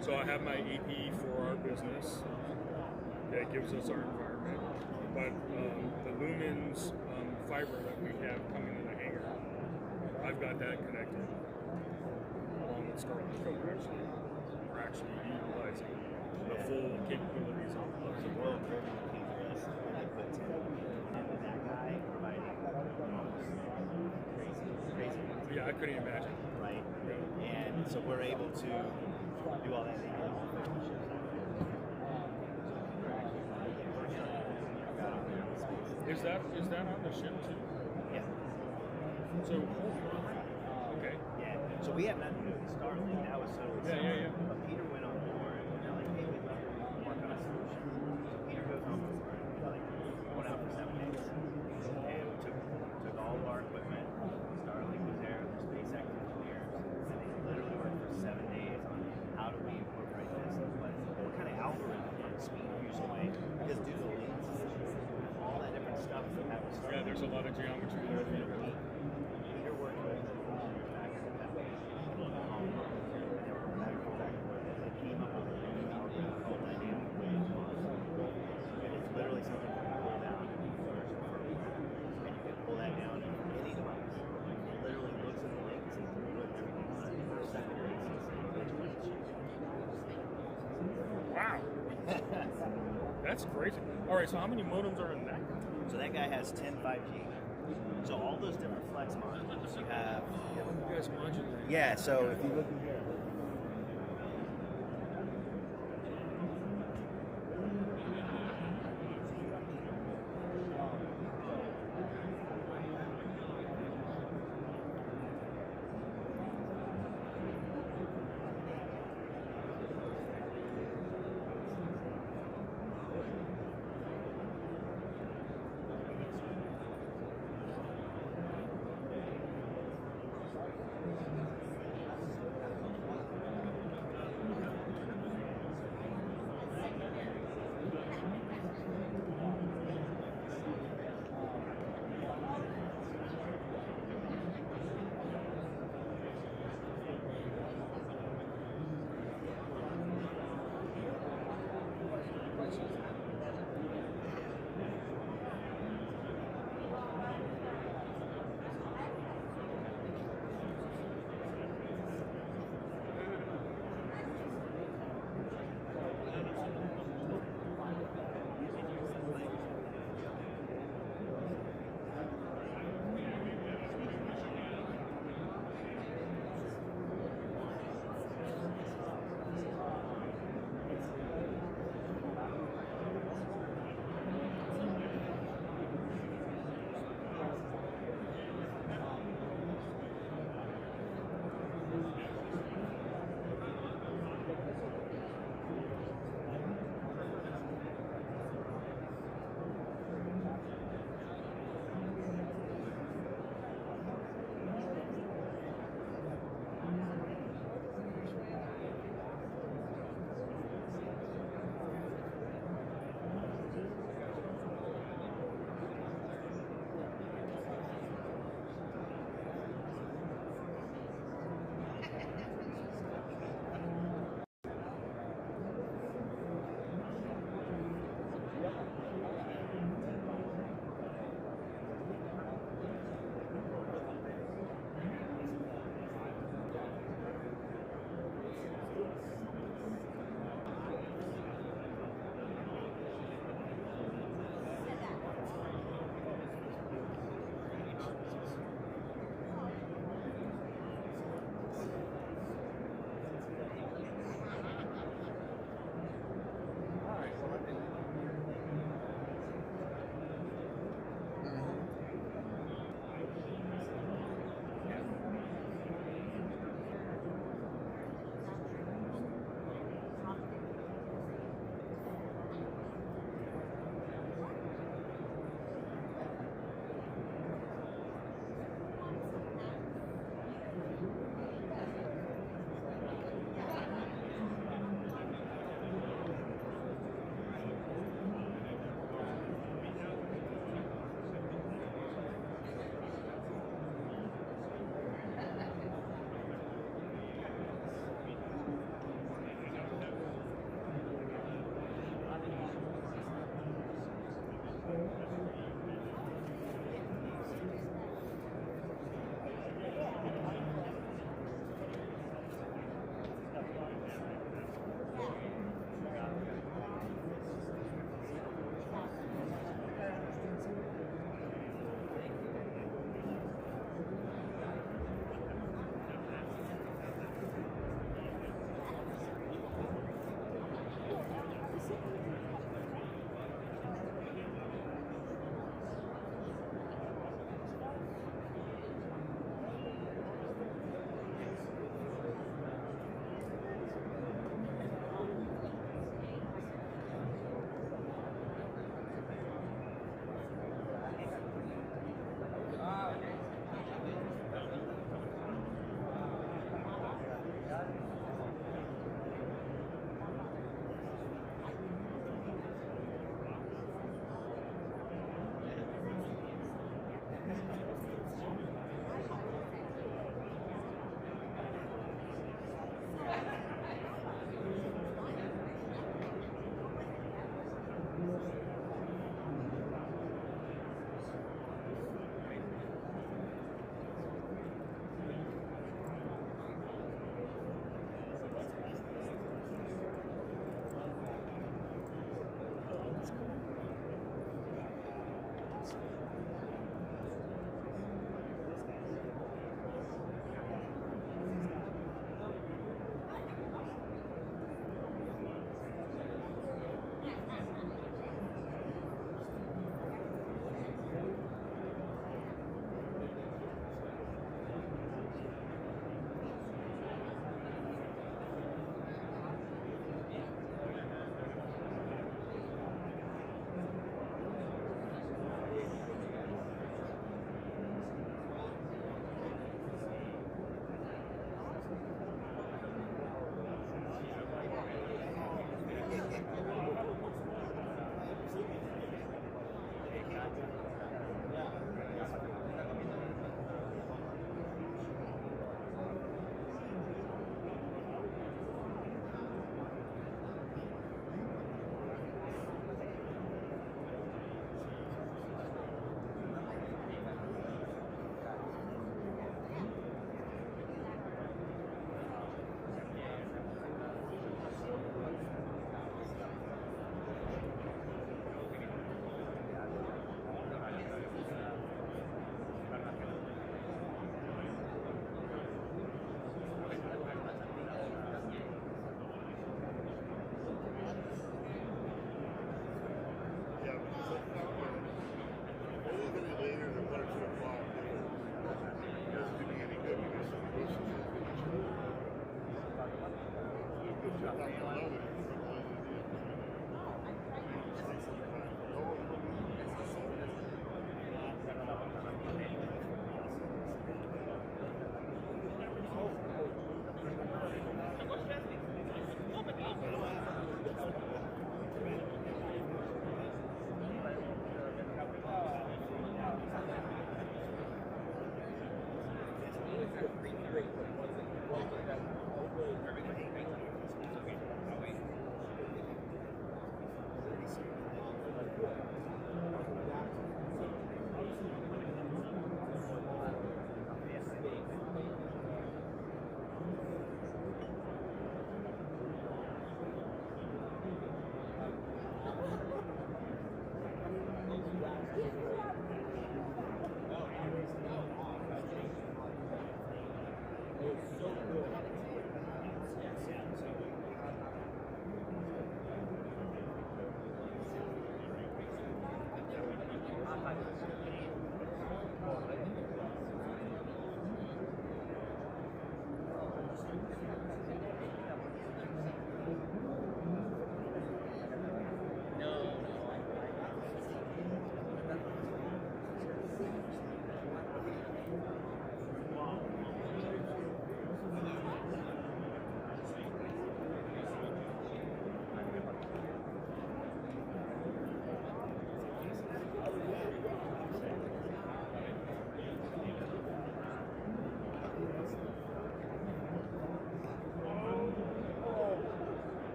so I have my AP for our business that gives us our environment, but the lumens fiber that we have coming in the hangar, I've got that connected along with Starlink. We're actually utilizing the full capabilities of the world. That guy providing crazy. Yeah, I couldn't imagine. Right? Yeah. And so we're able to do all that. Is that on the ship too? Yeah. So, okay. Yeah. So we have nothing to do with Starlink. That was so yeah. But Peter went on board and they're like, hey, we'd love to work on a solution. So Peter goes on board. Like, went out for 7 days. And we took all of our equipment. Starlink was there, the SpaceX engineers, and they literally worked for 7 days on how do we incorporate this. What kind of algorithm from the speed use away? Because due to the latency, all that different stuff that happens. Yeah, there's a lot of geometry there. Peter worked with the engineers back in the day. And they were back and forth. They came up with a new algorithm called dynamic range loss. And it's literally something you can pull down and you can pull that down in any device. It literally looks at the latency through it and everything on it per second basis. Wow. That's crazy. All right, so how many modems are in that? So that guy has 10 5G. So all those different flex modules you have. You guys modulate. Yeah, so if you look in here.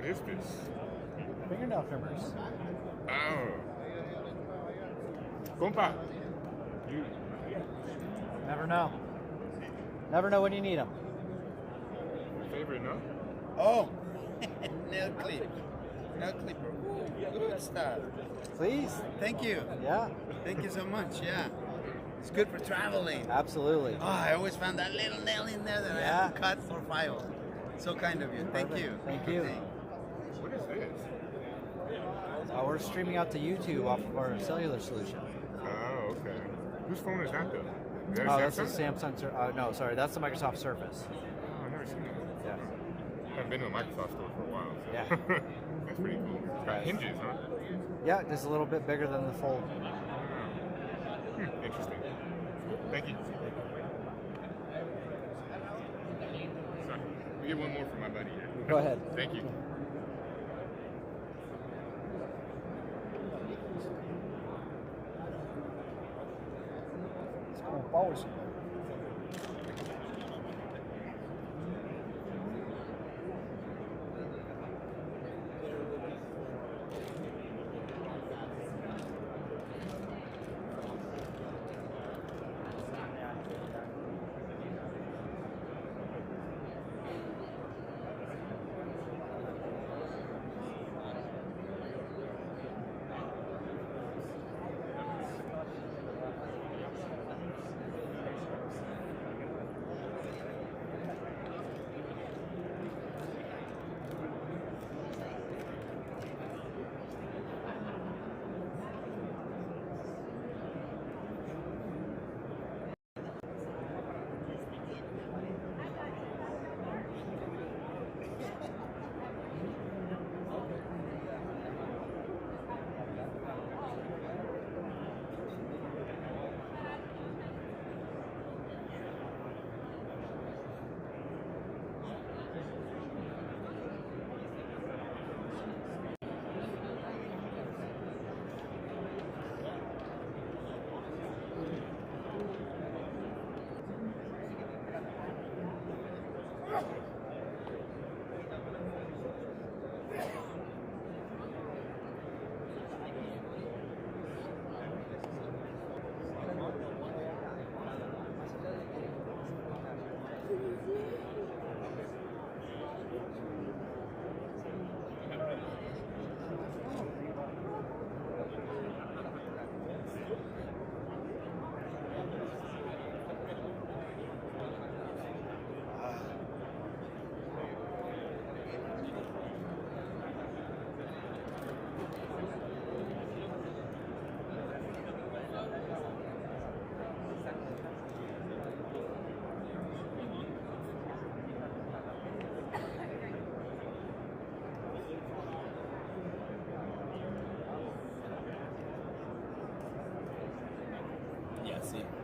is this? Fingernail trimmers. Oh. Compa. You. Never know. Never know when you need them. Favorite, no? Oh, nail clip. Nail clipper. Ooh, good stuff. Please. Thank you. Yeah. Thank you so much. Yeah. It's good for traveling. Absolutely. Oh, I always found that little nail in there that I have to cut or file. So kind of you. Thank you. Thank you. What is this? We're streaming out to YouTube off of our cellular solution. Oh, okay. Whose phone is that, though? Is that a Oh, that's the Samsung? Samsung. No, sorry, that's the Microsoft Surface. Oh, I've never seen that. Yeah. I haven't been to a Microsoft store for a while. So. Yeah. That's pretty cool. It's got hinges, huh? Yeah, just a little bit bigger than the Fold. Interesting. Thank you. Sorry. We get one more from my buddy here. Go ahead. Thank you. Powers. Yeah, see,